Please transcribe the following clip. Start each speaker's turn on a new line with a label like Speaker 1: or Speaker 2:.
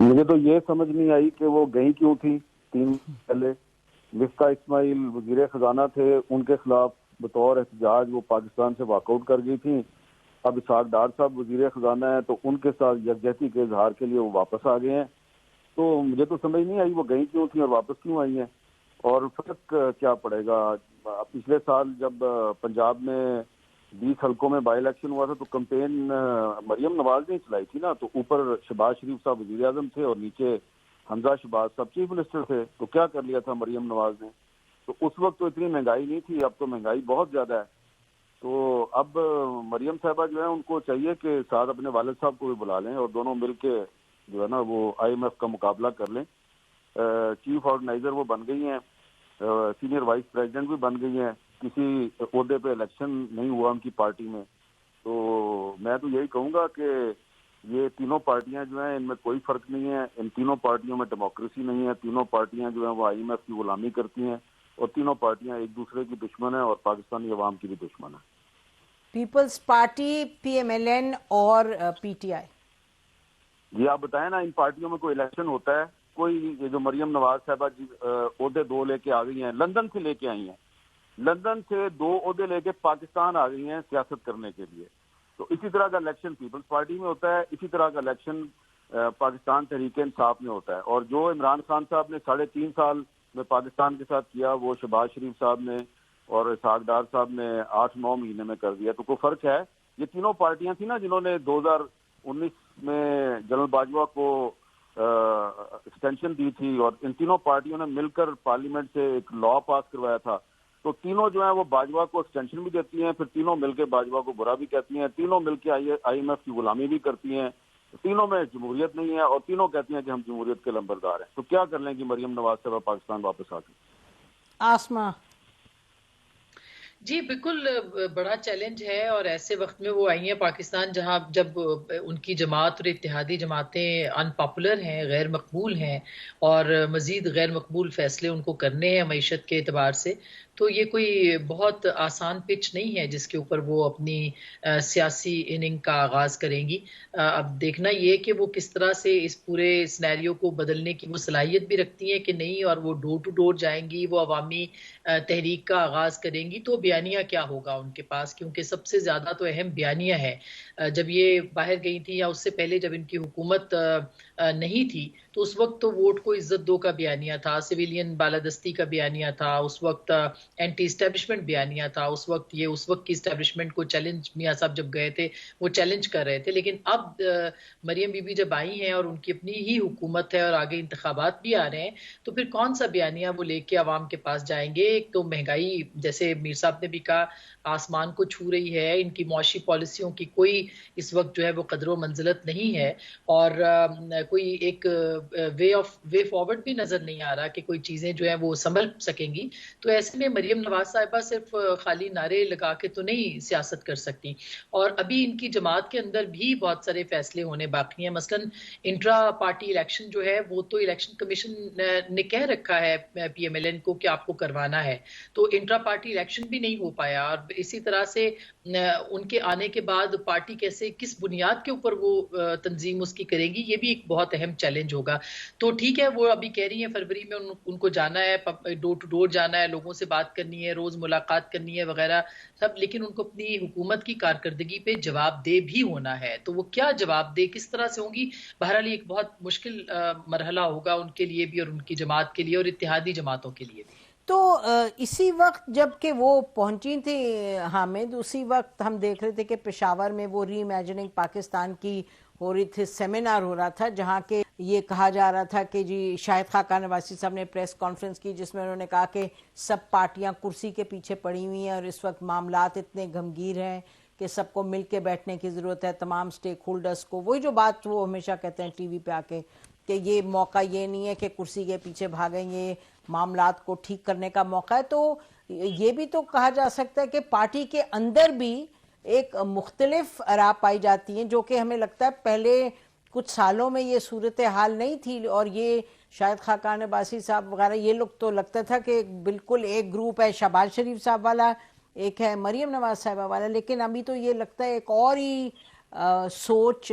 Speaker 1: مجھے تو یہ سمجھ نہیں آئی کہ وہ گئی کیوں تھی 3 پہلے. مفتاح اسماعیل وزیر خزانہ تھے, ان کے خلاف بطور احتجاج وہ پاکستان سے واک آؤٹ کر گئی تھیں. اب اسحاق ڈار صاحب وزیر خزانہ ہیں تو ان کے ساتھ یکجہتی کے اظہار کے لیے وہ واپس آ گئے ہیں. تو مجھے تو سمجھ نہیں آئی وہ گئی کیوں تھیں اور واپس کیوں آئی ہیں, اور فرق کیا پڑے گا. پچھلے سال جب پنجاب میں 20 حلقوں میں بائی الیکشن ہوا تھا تو کمپین مریم نواز نے چلائی تھی نا, تو اوپر شہباز شریف صاحب وزیر اعظم تھے اور نیچے حمزہ شہباز صاحب چیف منسٹر تھے. تو کیا کر لیا تھا مریم نواز نے؟ تو اس وقت تو اتنی مہنگائی نہیں تھی, اب تو مہنگائی بہت زیادہ ہے. تو اب مریم صاحبہ جو ہے ان کو چاہیے کہ ساتھ اپنے والد صاحب کو بھی بلا لیں اور دونوں مل کے جو ہے نا وہ IMF کا مقابلہ کر لیں. چیف آرگنائزر وہ بن گئی ہیں, سینئر وائس پریزیڈنٹ بھی بن گئی ہیں, کسی عہدے پہ الیکشن نہیں ہوا ان کی پارٹی میں. تو میں تو یہی کہوں گا کہ یہ تینوں پارٹیاں جو ہیں ان میں کوئی فرق نہیں ہے, ان تینوں پارٹیوں میں ڈیموکریسی نہیں ہے. تینوں پارٹیاں جو ہیں وہ IMF کی غلامی کرتی ہیں اور تینوں پارٹیاں ایک دوسرے کی دشمن ہیں اور پاکستانی عوام کی بھی دشمن ہیں.
Speaker 2: پیپلز پارٹی, PMLN اور PTI.
Speaker 1: جی آپ بتائیں نا, ان پارٹیوں میں کوئی الیکشن ہوتا ہے؟ کوئی یہ جو مریم نواز صاحبہ جی عہدے 2 لے کے آ گئی ہیں, لندن سے لے کے آئی ہیں, لندن سے 2 عہدے لے کے پاکستان آ گئی ہیں سیاست کرنے کے لیے. تو اسی طرح کا الیکشن پیپلز پارٹی میں ہوتا ہے, اسی طرح کا الیکشن پاکستان تحریک انصاف میں ہوتا ہے. اور جو عمران خان صاحب نے 3.5 سال میں پاکستان کے ساتھ کیا وہ شہباز شریف صاحب نے اور اسحاق ڈار صاحب نے 8-9 مہینے میں کر دیا. تو کوئی فرق ہے؟ یہ تینوں پارٹیاں تھیں نا جنہوں نے 2019 میں جنرل باجوہ کو ایکسٹینشن دی تھی, اور ان تینوں پارٹیوں نے مل کر پارلیمنٹ سے ایک لا پاس کروایا تھا. تو تینوں جو ہیں وہ باجوہ کو ایکسٹینشن بھی دیتی ہیں, پھر تینوں مل کے باجوہ کو برا بھی کہتی ہیں, تینوں مل کے IMF کی غلامی بھی کرتی ہیں. تینوں میں جمہوریت نہیں ہے اور تینوں کہتی ہیں کہ ہم جمہوریت کے لمبردار ہیں. تو کیا کر لیں گی مریم نواز صاحبہ پاکستان واپس آ کے؟
Speaker 2: آسما.
Speaker 3: جی بالکل بڑا چیلنج ہے, اور ایسے وقت میں وہ آئی ہیں پاکستان جہاں جب ان کی جماعت اور اتحادی جماعتیں ان پاپولر ہیں, غیر مقبول ہیں, اور مزید غیر مقبول فیصلے ان کو کرنے ہیں معیشت کے اعتبار سے. تو یہ کوئی بہت آسان پچ نہیں ہے جس کے اوپر وہ اپنی سیاسی اننگ کا آغاز کریں گی. اب دیکھنا یہ کہ وہ کس طرح سے اس پورے سینیریو کو بدلنے کی وہ صلاحیت بھی رکھتی ہیں کہ نہیں, اور وہ ڈور ٹو ڈور جائیں گی, وہ عوامی تحریک کا آغاز کریں گی. تو بیانیہ کیا ہوگا ان کے پاس, کیونکہ سب سے زیادہ تو اہم بیانیہ ہے. جب یہ باہر گئی تھی یا اس سے پہلے جب ان کی حکومت نہیں تھی تو اس وقت تو ووٹ کو عزت دو کا بیانیہ تھا, سویلین بالادستی کا بیانیہ تھا, اس وقت اینٹی اسٹیبلشمنٹ بیانیہ تھا. اس وقت یہ اس وقت کی اسٹیبلشمنٹ کو چیلنج, میاں صاحب جب گئے تھے وہ چیلنج کر رہے تھے. لیکن اب مریم بی بی جب آئی ہیں اور ان کی اپنی ہی حکومت ہے اور آگے انتخابات بھی آ رہے ہیں, تو پھر کون سا بیانیہ وہ لے کے عوام کے پاس جائیں گے؟ ایک تو مہنگائی جیسے میر صاحب نے بھی کہا آسمان کو چھو رہی ہے, ان کی معاشی پالیسیوں کی کوئی اس وقت جو ہے وہ قدر و منزلت نہیں ہے, اور کوئی ایک وے فارورڈ بھی نظر نہیں آ رہا کہ کوئی چیزیں جو ہیں وہ سنبھل سکیں گی. تو ایسے میں مریم نواز صاحبہ صرف خالی نعرے لگا کے تو نہیں سیاست کر سکتی, اور ابھی ان کی جماعت کے اندر بھی بہت سارے فیصلے ہونے باقی ہیں. مثلا انٹرا پارٹی الیکشن جو ہے وہ تو الیکشن کمیشن نے کہہ رکھا ہے PMLN کو کہ آپ کو کروانا ہے, تو انٹرا پارٹی الیکشن بھی نہیں ہو پایا. اور اسی طرح سے ان کے آنے کے بعد پارٹی کیسے, کس بنیاد کے اوپر وہ تنظیم اس کی کرے گی, یہ بھی ایک بہت اہم چیلنج ہوگا. تو ٹھیک ہے وہ ابھی کہہ رہی ہیں فروری میں ان کو جانا ہے, ڈور ٹو ڈور جانا ہے, لوگوں سے بات کرنی ہے, روز ملاقات کرنی ہے وغیرہ سب, لیکن ان کو اپنی حکومت کی کارکردگی پہ جواب دہ بھی ہونا ہے. تو وہ کیا جواب دہ کس طرح سے ہوں گی؟ بہرحال ایک بہت مشکل مرحلہ ہوگا ان کے لیے بھی اور ان کی جماعت کے لیے اور اتحادی جماعتوں کے لیے بھی.
Speaker 2: تو اسی وقت جب کہ وہ پہنچی تھی حامد, اسی وقت ہم دیکھ رہے تھے کہ پشاور میں وہ ری امیجننگ پاکستان کی ہو رہی تھی, سیمینار ہو رہا تھا, جہاں کہ یہ کہا جا رہا تھا کہ جی شاہد خاقان نواسی صاحب نے پریس کانفرنس کی جس میں انہوں نے کہا کہ سب پارٹیاں کرسی کے پیچھے پڑی ہوئی ہیں اور اس وقت معاملات اتنے گھمگیر ہیں کہ سب کو مل کے بیٹھنے کی ضرورت ہے, تمام سٹیک ہولڈرز کو. وہی جو بات وہ ہمیشہ کہتے ہیں ٹی وی پہ آ کے کہ یہ موقع یہ نہیں ہے کہ کرسی کے پیچھے بھاگیں, یہ معاملات کو ٹھیک کرنے کا موقع ہے. تو یہ بھی تو کہا جا سکتا ہے کہ پارٹی کے اندر بھی ایک مختلف آراء پائی جاتی ہیں, جو کہ ہمیں لگتا ہے پہلے کچھ سالوں میں یہ صورتحال نہیں تھی. اور یہ شاہد خاقان عباسی صاحب وغیرہ یہ لوگ تو لگتا تھا کہ بالکل ایک گروپ ہے شہباز شریف صاحب والا, ایک ہے مریم نواز صاحبہ والا, لیکن ابھی تو یہ لگتا ہے ایک اور ہی سوچ